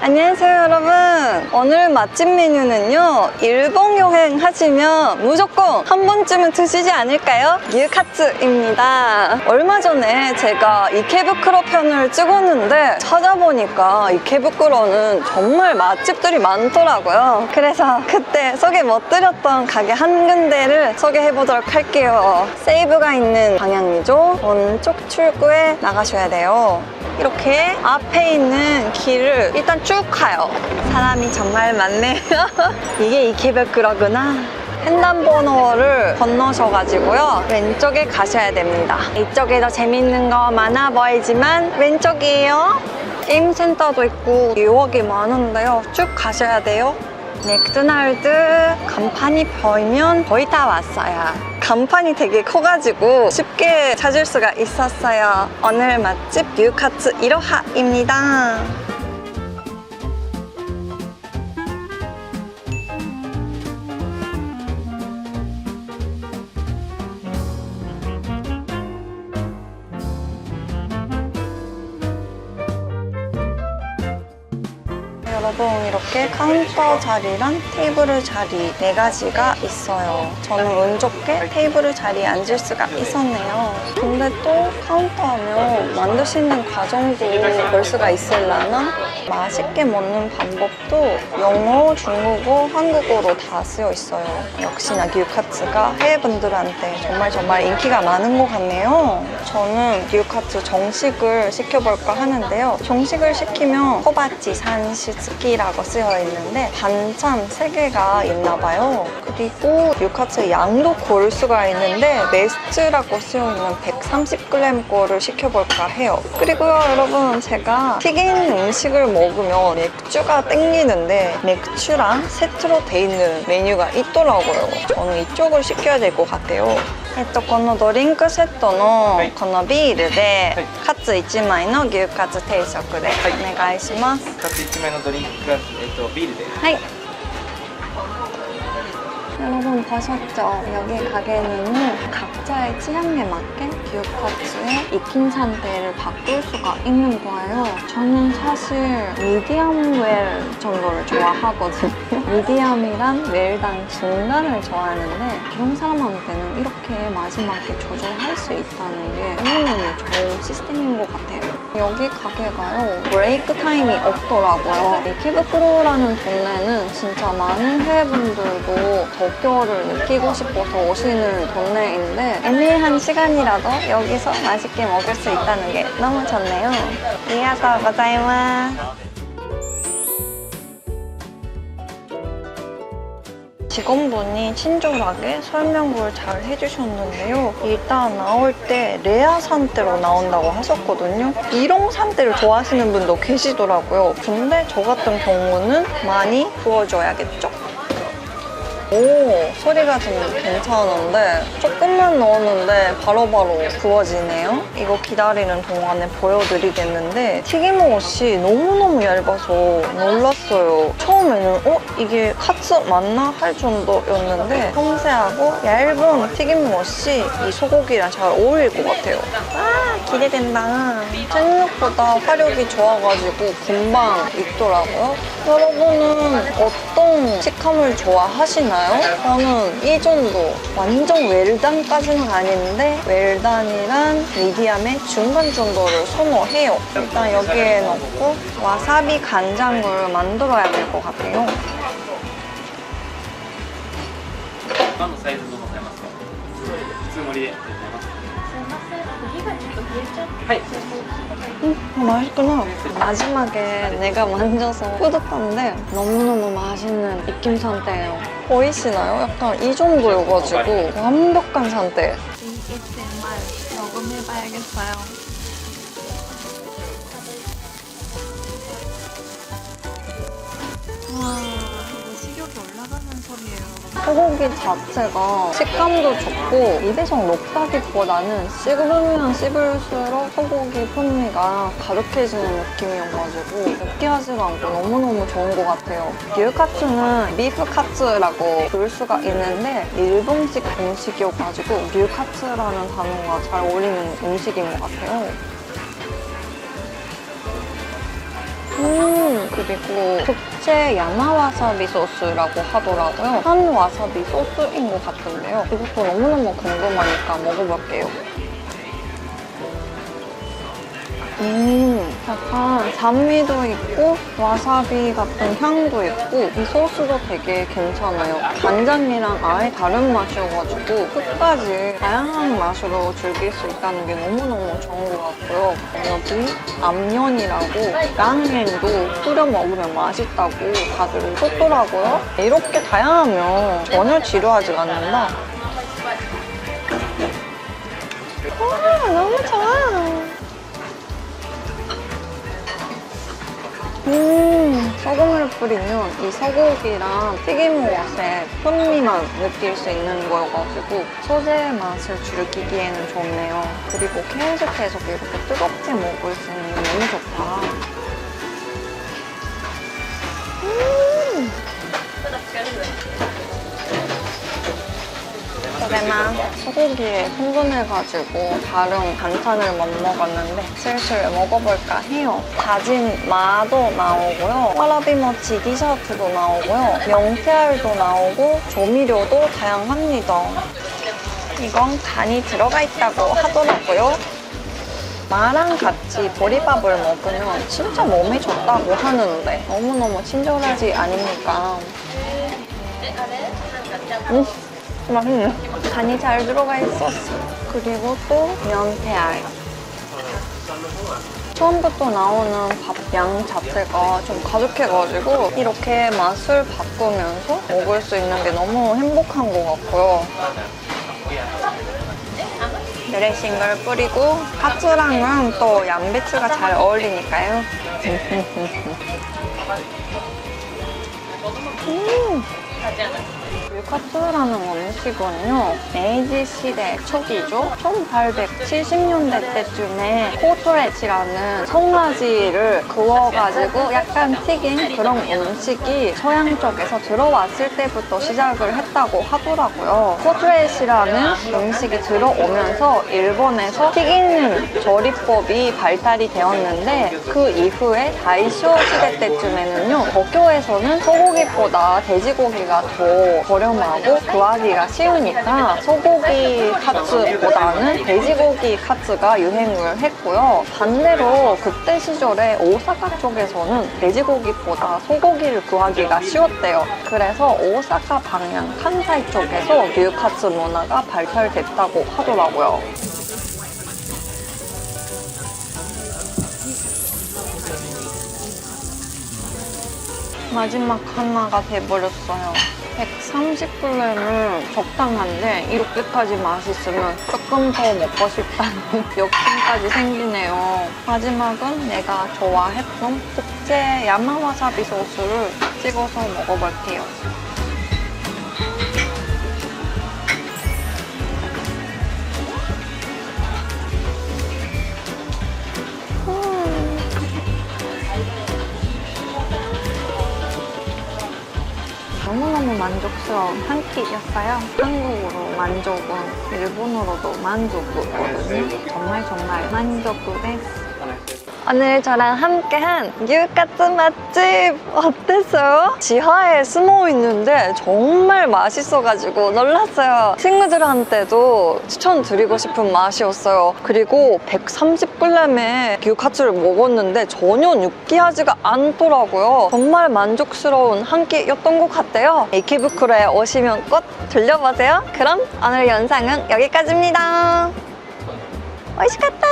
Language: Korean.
안녕하세요 여러분. 오늘 맛집 메뉴는요, 일본 여행 하시면 무조건 한 번쯤은 드시지 않을까요? gyukatsu입니다. 얼마 전에 제가 이케부쿠로 편을 찍었는데 찾아보니까 이케부쿠로는 정말 맛집들이 많더라고요. 그래서 그때 소개 못 드렸던 가게 한 군데를 소개해보도록 할게요. 세이브가 있는 방향이죠. 오른쪽 출구에 나가셔야 돼요. 이렇게 앞에 있는 길을 일단 쭉 가요. 사람이 정말 많네요. 이게 이케부쿠로구나. 횡단번호를 건너셔가지고요, 왼쪽에 가셔야 됩니다. 이쪽에도 재밌는 거 많아 보이지만 왼쪽이에요. 게임센터도 있고 유혹이 많은데요, 쭉 가셔야 돼요. 맥도날드 간판이 보이면 거의 다 왔어요. 간판이 되게 커가지고 쉽게 찾을 수가 있었어요. 오늘 맛집 gyukatsu 이로하입니다. 여러분, 이렇게 카운터 자리랑 테이블 자리 4가지가 있어요. 저는 운 좋게 테이블 자리에 앉을 수가 있었네요. 근데 또 카운터 하면 만드시는 과정도 볼 수가 있으려나? 맛있게 먹는 방법도 영어, 중국어, 한국어로 다 쓰여 있어요. 역시나 gyukatsu가 해외분들한테 정말 인기가 많은 것 같네요. 저는 gyukatsu 정식을 시켜볼까 하는데요. 정식을 시키면 호바치, 산시스키라고 쓰여 있는데 반찬 3개가 있나 봐요. 그리고 gyukatsu 양도 고를 수가 있는데 베스트라고 쓰여 있는 130g 거를 시켜볼까 해요. 그리고요 여러분, 제가 튀긴 음식을 먹으면 맥주가 땡기는데 맥주랑 세트로 돼 있는 메뉴가 있더라고요. 저는 이쪽을 시켜야 될 것 같아요. このドリンクセットのこのビールでカツ1枚の牛カツ定食でお願いします。カツ1枚のドリンクが、ビールで。はい。 여러분 보셨죠? 여기 가게는 각자의 취향에 맞게 gyukatsu의 익힌 상태를 바꿀 수가 있는 거예요. 저는 사실 미디엄 웰 정도를 좋아하거든요. 미디엄이랑 웰당 중간을 좋아하는데 이런 사람한테는 이렇게 마지막에 조절할 수 있다는 게 너무너무 좋은 시스템인 것 같아요. 여기 가게가요, 브레이크 타임이 없더라고요. 이케부쿠로라는 동네는 진짜 많은 해외분들도 도쿄를 느끼고 싶어서 오시는 동네인데 애매한 시간이라도 여기서 맛있게 먹을 수 있다는 게 너무 좋네요. 아리가또 고자이마스. 직원분이 친절하게 설명을 잘 해주셨는데요. 일단 나올 때 레아 산대로 나온다고 하셨거든요. 이런 산대를 좋아하시는 분도 계시더라고요. 근데 저 같은 경우는 많이 구워줘야겠죠? 오, 소리가 좀 괜찮은데 조금만 넣었는데 바로바로 구워지네요. 이거 기다리는 동안에 보여드리겠는데 튀김옷이 너무너무 얇아서 놀랐어요. 처음에는 이게 카츠 맞나? 할 정도였는데 섬세하고 얇은 튀김옷이 이 소고기랑 잘 어울릴 것 같아요. 아, 기대된다. 생각보다 화력이 좋아가지고 금방 익더라고요. 여러분은 어떤 식감을 좋아하시나요? 저는 이 정도, 완전 웰단까지는 아닌데 웰단이랑 미디엄의 중간 정도를 선호해요. 일단 여기에 넣고 와사비 간장을 만들어야 될 것 같아요. 何のサイズのございますか？普通盛りでございます。すいません、火がちょっと冷えちゃって。はい。 맛있구나. 마지막에 내가 만져서 뿌듯한데 너무너무 맛있는 익힘 상태예요. 보이시나요? 약간 이 정도여가지고 완벽한 상태. ASMR 녹음해봐야겠어요. 와, 이거 식욕이 올라가는 소리예요. 소고기 자체가 식감도 좋고 입에서 녹다기보다는 씹으면 씹을수록 소고기 풍미가 가득해지는 느낌이어가지고 느끼하지가 않고 너무너무 좋은 것 같아요. gyukatsu는 비프 카츠라고 부를 수가 있는데 일본식 음식이어가지고 gyukatsu라는 단어가 잘 어울리는 음식인 것 같아요. 그리고 특제 야마와사비 소스라고 하더라고요. 한 와사비 소스인 것 같은데요. 이것도 너무너무 궁금하니까 먹어볼게요. 약간 산미도 있고 와사비 같은 향도 있고 이 소스도 되게 괜찮아요. 간장이랑 아예 다른 맛이어가지고 끝까지 다양한 맛으로 즐길 수 있다는 게 너무너무 좋은 것 같고요. 여기 암면이라고 랑행도 끓여 먹으면 맛있다고 다들 쏟더라고요. 이렇게 다양하면 전혀 지루하지 않는다. 와, 너무 좋아. 소금을 뿌리면 이 소고기랑 튀김옷의 풍미만 느낄 수 있는 거여가지고 소재의 맛을 즐기기에는 좋네요. 그리고 계속 이렇게 뜨겁게 먹을 수 있는 게 너무 좋다. 그래만 소고기에 흥분해가지고 다른 반찬을 못 먹었는데 슬슬 먹어볼까 해요. 다진 마도 나오고요. 와라비모치 디저트도 나오고요. 명태알도 나오고 조미료도 다양합니다. 이건 간이 들어가 있다고 하더라고요. 마랑 같이 보리밥을 먹으면 진짜 몸에 좋다고 하는데 너무너무 친절하지 않습니까? 맛있네. 간이 잘 들어가 있었어. 그리고 또 명태알. 처음부터 나오는 밥 양 자체가 좀 가득해가지고 이렇게 맛을 바꾸면서 먹을 수 있는 게 너무 행복한 것 같고요. 드레싱을 뿌리고 카츠랑은 또 양배추가 잘 어울리니까요. 유카츠라는 음식은요, 메이지 시대 초기죠. 1870년대 때쯤에 코토레치라는 송아지를 구워가지고 약간 튀긴 그런 음식이 서양 쪽에서 들어왔을 때부터 시작을 했다고 하더라고요. 코토레치라는 음식이 들어오면서 일본에서 튀기는 조리법이 발달이 되었는데 그 이후에 다이쇼 시대 때쯤에는요, 도쿄에서는 소고기보다 돼지고기가 더 저렴하고 구하기가 쉬우니까 소고기 카츠보다는 돼지고기 카츠가 유행을 했고요. 반대로 그때 시절에 오사카 쪽에서는 돼지고기보다 소고기를 구하기가 쉬웠대요. 그래서 오사카 방향 칸사이 쪽에서 뉴카츠 문화가 발달됐다고 하더라고요. 마지막 하나가 돼버렸어요. 130불레는 적당한데 이렇게까지 맛있으면 조금 더 먹고 싶다는 욕심까지 생기네요. 마지막은 내가 좋아했던 특제 야마와사비 소스를 찍어서 먹어볼게요. 너무너무 만족스러운 한 끼였어요. 한국으로 만족은 일본어로도 만족이거든요. 정말 만족です. 오늘 저랑 함께한 뉴카츠 맛집 어땠어요? 지하에 숨어 있는데 정말 맛있어가지고 놀랐어요. 친구들한테도 추천드리고 싶은 맛이었어요. 그리고 130g의 뉴카츠를 먹었는데 전혀 느끼하지가 않더라고요. 정말 만족스러운 한 끼였던 것 같아요. 이키부쿠로에 오시면 꼭 들려보세요. 그럼 오늘 영상은 여기까지입니다. 맛있겠다.